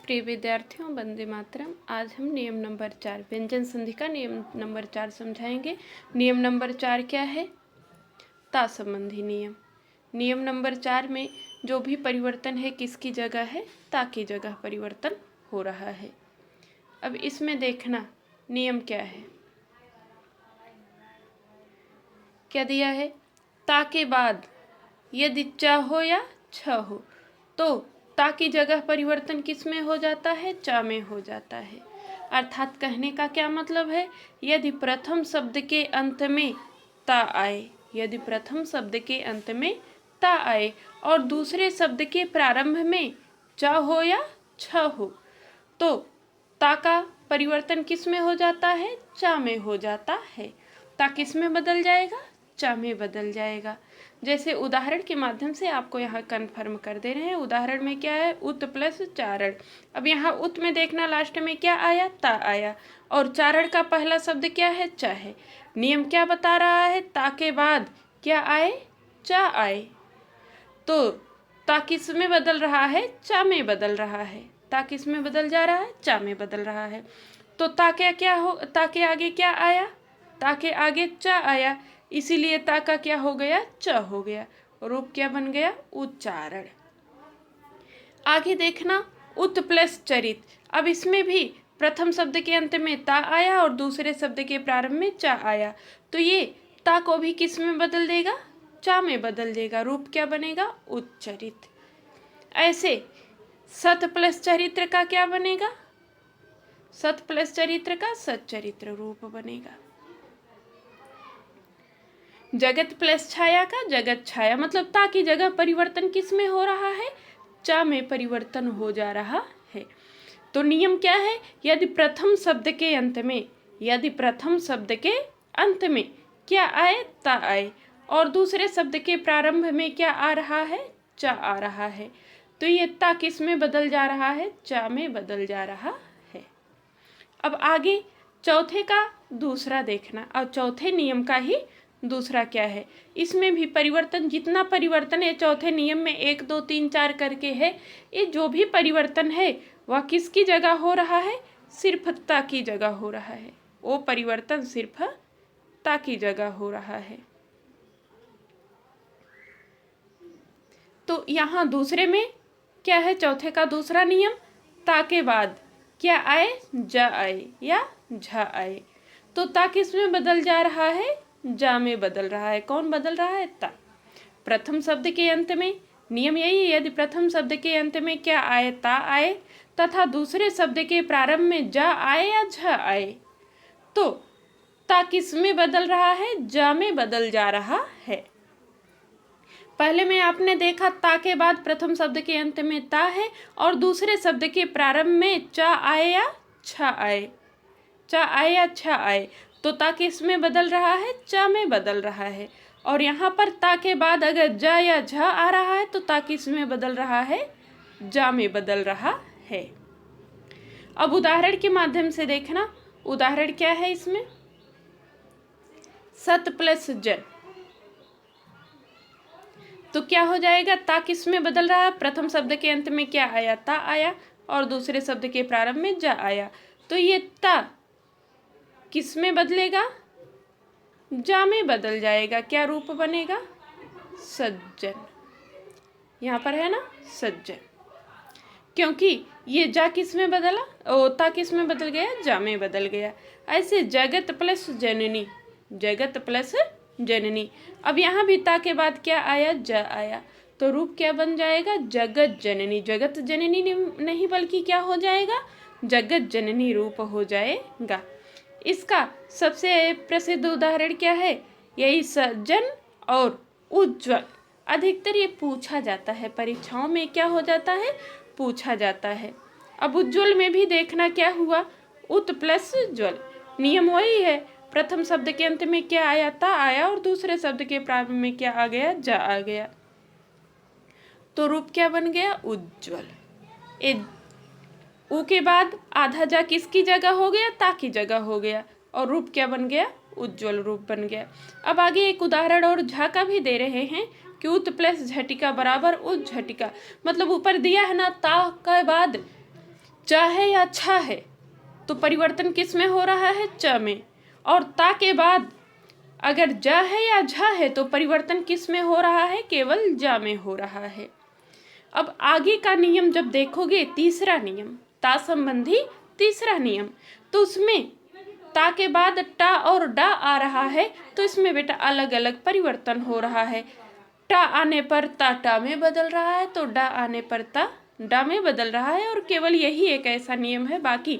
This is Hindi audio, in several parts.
प्रिय विद्यार्थियों, वंदे मातरम। आज हम नियम नंबर 4 व्यंजन संधि का नियम नंबर 4 समझाएंगे। नियम नंबर 4 क्या है? ता संबंधी नियम। नियम नंबर 4 में जो भी परिवर्तन है किसकी जगह है? ता की जगह परिवर्तन हो रहा है। अब इसमें देखना नियम क्या है, क्या दिया है? ता के बाद यदि च हो या छ हो तो ता की जगह परिवर्तन किस में हो जाता है? चा में हो जाता है। अर्थात कहने का क्या मतलब है? यदि प्रथम शब्द के अंत में ता आए, यदि प्रथम शब्द के अंत में ता आए और दूसरे शब्द के प्रारंभ में चा हो या छ हो तो ता का परिवर्तन किस में हो जाता है? चा में हो जाता है। ता किस में बदल जाएगा? चा में बदल जाएगा। जैसे उदाहरण के माध्यम से आपको यहाँ कन्फर्म कर दे रहे हैं। उदाहरण में क्या है? उत प्लस चारण। अब यहाँ उत में देखना लास्ट में क्या आया? ता आया। और चारण का पहला शब्द क्या है? चा है। नियम क्या बता रहा है? ता के बाद क्या आए? चा आए। तो ता किस में बदल रहा है? चा में बदल रहा है। ता किस में बदल जा रहा है? चा में बदल रहा है। तो ता क्या हो? ता के आगे क्या आया? ता के आगे चा आया, इसीलिए ता का क्या हो गया? च हो गया। रूप क्या बन गया? उच्चारण। आगे देखना उत प्लस चरित। अब इसमें भी प्रथम शब्द के अंत में ता आया और दूसरे शब्द के प्रारंभ में चा आया, तो ये ता को भी किस में बदल देगा? चा में बदल देगा। रूप क्या बनेगा? उच्चरित। ऐसे सत प्लस चरित्र का क्या बनेगा? सत प्लस चरित्र का सच्चरित्र रूप बनेगा। जगत प्लस छाया का जगत छाया, मतलब ता की जगह परिवर्तन किस में हो रहा है? चा में परिवर्तन हो जा रहा है। तो नियम क्या है? यदि प्रथम शब्द के अंत में, यदि प्रथम शब्द के अंत में क्या आए? ता आए और दूसरे शब्द के प्रारंभ में क्या आ रहा है? चा आ रहा है, तो ये ता किस में बदल जा रहा है? चा में बदल जा रहा है। अब आगे चौथे का दूसरा देखना। और चौथे नियम का ही दूसरा क्या है? इसमें भी परिवर्तन, जितना परिवर्तन है चौथे नियम में 1 2 3 4 करके है, ये जो भी परिवर्तन है वह किसकी जगह हो रहा है? सिर्फ ता की जगह हो रहा है। वो परिवर्तन सिर्फ ता की जगह हो रहा है। तो यहाँ दूसरे में क्या है? चौथे का दूसरा नियम, ता के बाद क्या आए? जा आए या झा आए, तो ता किस में बदल जा रहा है? जा में बदल रहा है। कौन बदल रहा है? ता। प्रथम शब्द के अंत में नियम यही है, यदि प्रथम शब्द के अंत में क्या आए? ता आए तथा दूसरे शब्द के प्रारंभ में जा आए या झ आए, तो ता किस में बदल रहा है? जा में बदल जा रहा है। पहले में आपने देखा ता के बाद प्रथम शब्द के अंत में ता है और दूसरे शब्द के प्रारंभ में चा आए या छ आए, चा आए या छ आए, तो ता किस में बदल रहा है? चा में बदल रहा है। और यहाँ पर ता के बाद अगर जा या झ आ रहा है तो ता किस में बदल रहा है? जा में बदल रहा है। अब उदाहरण के माध्यम से देखना। उदाहरण क्या है इसमें? सत प्लस जन, तो क्या हो जाएगा? ता किस में बदल रहा है? प्रथम शब्द के अंत में क्या आया? ता आया और दूसरे शब्द के प्रारंभ में जा आया, तो ये ता किस में बदलेगा? जा में बदल जाएगा। क्या रूप बनेगा? सज्जन। यहाँ पर है ना सज्जन, क्योंकि ये जा किस में बदला? ता किस में बदल गया? जा में बदल गया। ऐसे जगत प्लस जननी, जगत प्लस जननी। अब यहाँ भी ता के बाद क्या आया? जा आया, तो रूप क्या बन जाएगा? जगत जननी। जगत जननी नहीं बल्कि क्या हो जाएगा? जगत जननी रूप हो जाएगा। इसका सबसे प्रसिद्ध उदाहरण क्या है? यही सज्जन और उज्ज्वल। अधिकतर ये पूछा जाता है, परीक्षाओं में क्या हो जाता है? पूछा जाता है। अब उज्ज्वल में भी देखना क्या हुआ? उत प्लस ज्वल। नियम वही है, प्रथम शब्द के अंत में क्या आया? ता आया और दूसरे शब्द के प्रारंभ में क्या आ गया? जा आ गया, तो रूप क्या बन गया? उज्ज्वल। ऊ के बाद आधा जा किसकी जगह हो गया? ता की जगह हो गया और रूप क्या बन गया? उज्ज्वल रूप बन गया। अब आगे एक उदाहरण और झा का भी दे रहे हैं कि उत प्लस झटिका बराबर उज्झटिका, मतलब ऊपर दिया है ना ता के बाद च है या छ है तो परिवर्तन किस में हो रहा है, च में। और ता के बाद अगर ज है या झ है तो परिवर्तन किस में हो रहा है, केवल ज में हो रहा है। अब आगे का नियम जब देखोगे, तीसरा नियम, ता संबंधी तीसरा नियम, तो उसमें ता के बाद टा और डा आ रहा है तो इसमें बेटा अलग अलग परिवर्तन हो रहा है। टा आने पर ता टा में बदल रहा है, तो डा आने पर ता डा में बदल रहा है। और केवल यही एक ऐसा नियम है, बाकी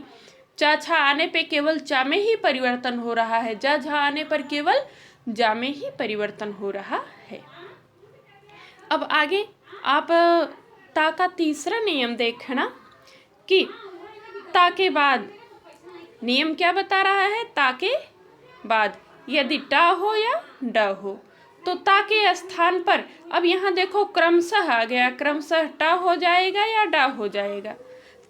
चा छा आने पे केवल चा में ही परिवर्तन हो रहा है, जा झा आने पर केवल जा में ही परिवर्तन हो रहा है। अब आगे आप ता का तीसरा नियम देखना कि ता के बाद नियम क्या बता रहा है, ता के बाद यदि टा हो या ड हो तो ता के स्थान पर, अब यहाँ देखो क्रमशः आ गया, क्रमशः टा हो जाएगा या डा हो जाएगा।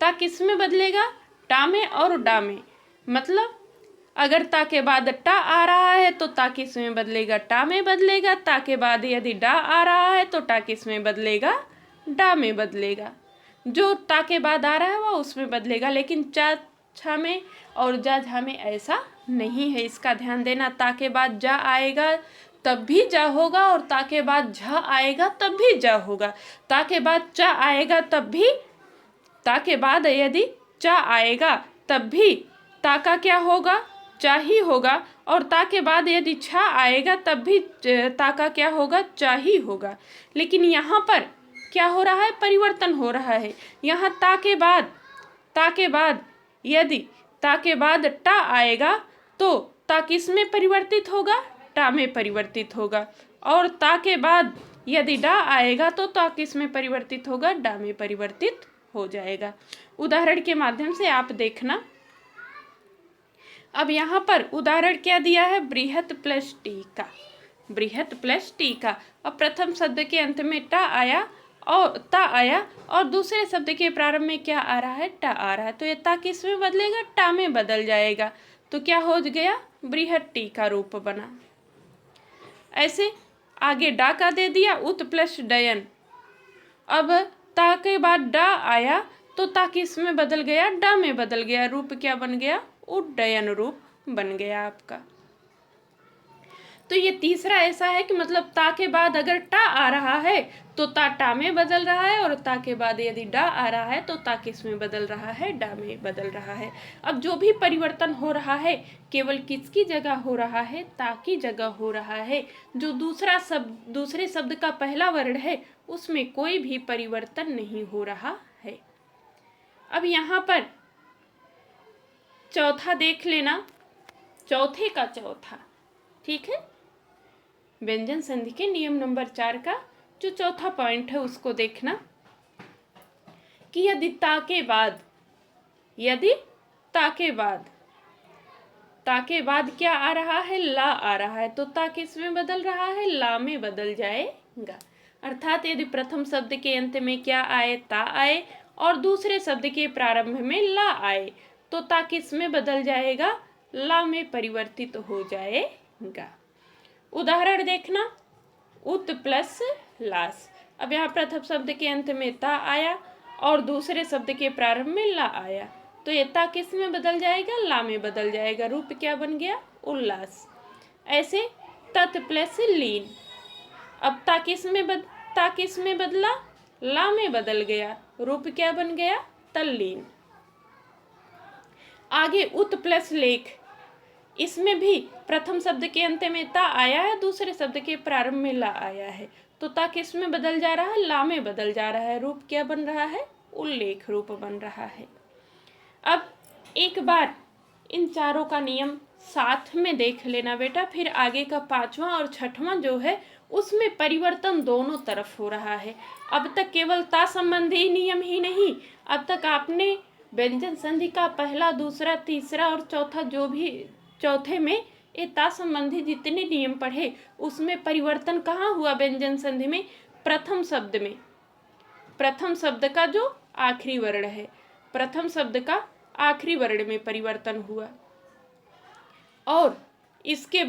ता किस में बदलेगा, टा में और डा में। मतलब अगर ता के बाद टा आ रहा है तो ता किस में बदलेगा, टा में बदलेगा। ता के बाद यदि डा आ रहा है तो टा किस में बदलेगा, डा में बदलेगा। जो ता के बाद आ रहा है वह उसमें बदलेगा, लेकिन चा छा में और जा झा में ऐसा नहीं है, इसका ध्यान देना। ता के बाद जा आएगा तब भी जा होगा, और ता के बाद झ आएगा तब भी जा होगा। ता के बाद चा आएगा तब भी, ता के बाद यदि चा आएगा तब भी ता का क्या होगा, चा ही होगा। और ता के बाद यदि छा आएगा तब भी ता का क्या होगा, चा ही होगा। लेकिन यहाँ पर क्या हो रहा है, परिवर्तन हो रहा है। यहाँ ता के बाद यदि ता के बाद टा आएगा तो ता किस में परिवर्तित होगा, टा में परिवर्तित होगा। और ता के बाद यदि डा आएगा तो ता किस में परिवर्तित होगा, डा में परिवर्तित हो जाएगा। उदाहरण के माध्यम से आप देखना। अब यहाँ पर उदाहरण क्या दिया है, बृहत प्लस टीका, बृहत प्लस टीका। अब प्रथम शब्द के अंत में टा आया और ता आया, और दूसरे शब्द के प्रारंभ में क्या आ रहा है, टा आ रहा है, तो ये ता किस में बदलेगा, टा में बदल जाएगा। तो क्या हो गया, बृहत टी का रूप बना। ऐसे आगे डा का दे दिया, उत प्लस डयन। अब ता के बाद डा आया तो ता किस में बदल गया, डा में बदल गया, रूप क्या बन गया, उड्डयन रूप बन गया आपका। तो ये तीसरा ऐसा है कि मतलब ता के बाद अगर टा आ रहा है तो ता टा में बदल रहा है, और ता के बाद यदि डा आ रहा है तो ता किस में बदल रहा है, डा में बदल रहा है। अब जो भी परिवर्तन हो रहा है केवल किसकी जगह हो रहा है, ता की जगह हो रहा है। जो दूसरे शब्द का पहला वर्ण है उसमें कोई भी परिवर्तन नहीं हो रहा है। अब यहाँ पर चौथा देख लेना, चौथे का चौथा, ठीक है, व्यंजन संधि के नियम नंबर 4 का जो चौथा पॉइंट है उसको देखना कि यदि ता के बाद क्या आ रहा है, ला आ रहा है, तो ता किस में बदल रहा है, ला में बदल जाएगा। अर्थात यदि प्रथम शब्द के अंत में क्या आए, ता आए, और दूसरे शब्द के प्रारंभ में ला आए, तो ता किस में बदल जाएगा, ला में परिवर्तित हो जाएगा। उदाहरण देखना, उत प्लस लास। अब यहाँ प्रथम शब्द के अंत में ता आया और दूसरे शब्द के प्रारंभ में ला आया, तो ये ता किस में बदल जाएगा, ला में बदल जाएगा, रूप क्या बन गया, उल्लास। ऐसे तत् प्लस लीन। अब ता किस में बदला, ला में बदल गया, रूप क्या बन गया, तल्लीन। आगे उत प्लस लेख। इसमें भी प्रथम शब्द के अंत में ता आया है, दूसरे शब्द के प्रारंभ में ला आया है, तो ता किस में बदल जा रहा है, ला में बदल जा रहा है, रूप क्या बन रहा है, उल्लेख रूप बन रहा है। अब एक बार इन चारों का नियम साथ में देख लेना बेटा, फिर आगे का पांचवा और छठवां जो है उसमें परिवर्तन दोनों तरफ हो रहा है। अब तक केवल ता संबंधी नियम ही नहीं, अब तक आपने व्यंजन संधि का पहला, दूसरा, तीसरा और चौथा, जो भी चौथे में ये ता संबंधी जितने नियम पढ़े उसमें परिवर्तन कहाँ हुआ, व्यंजन संधि में प्रथम शब्द में, प्रथम शब्द का जो आखिरी वर्ण है, प्रथम शब्द का आखिरी वर्ण में परिवर्तन हुआ। और इसके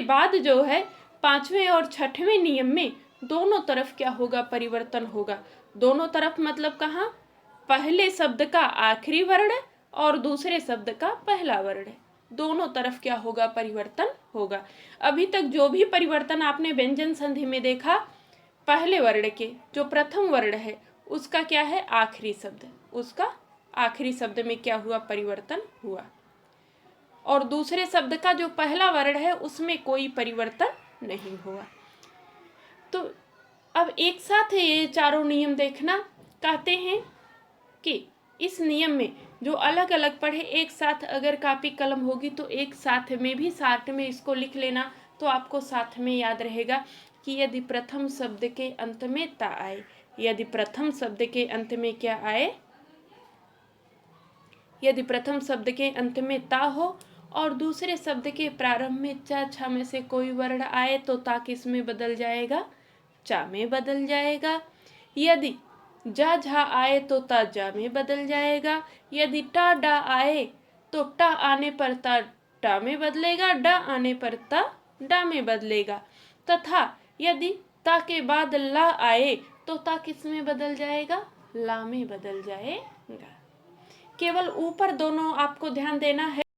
बाद जो है पांचवें और छठवें नियम में दोनों तरफ क्या होगा, परिवर्तन होगा। दोनों तरफ मतलब कहाँ, पहले शब्द का आखिरी वर्ण और दूसरे शब्द का पहला वर्ण, दोनों तरफ क्या होगा, परिवर्तन होगा। अभी तक जो भी परिवर्तन आपने व्यंजन संधि में देखा, पहले वर्ण के जो प्रथम वर्ण है उसका क्या है, आखिरी शब्द, उसका आखिरी शब्द में क्या हुआ, परिवर्तन हुआ, और दूसरे शब्द का जो पहला वर्ण है उसमें कोई परिवर्तन नहीं हुआ। तो अब एक साथ ये चारों नियम देखना। कहते हैं कि इस नियम में जो अलग अलग पढ़े, एक साथ अगर कॉपी कलम होगी तो एक साथ में भी साथ में इसको लिख लेना, तो आपको साथ में याद रहेगा कि यदि प्रथम शब्द के अंत में ता आए, यदि प्रथम शब्द के अंत में क्या आए, यदि प्रथम शब्द के अंत में ता हो और दूसरे शब्द के प्रारंभ में चा छा में से कोई वर्ण आए तो ता किस में बदल जाएगा, चा में बदल जाएगा। यदि जा झा आए तो ता जा में बदल जाएगा। यदि टा डा आए तो टा आने पर ता टा में बदलेगा, डा आने पर ता डा में बदलेगा। तथा यदि ता के बाद ला आए तो ता किस में बदल जाएगा, ला में बदल जाएगा। केवल ऊपर दोनों आपको ध्यान देना है।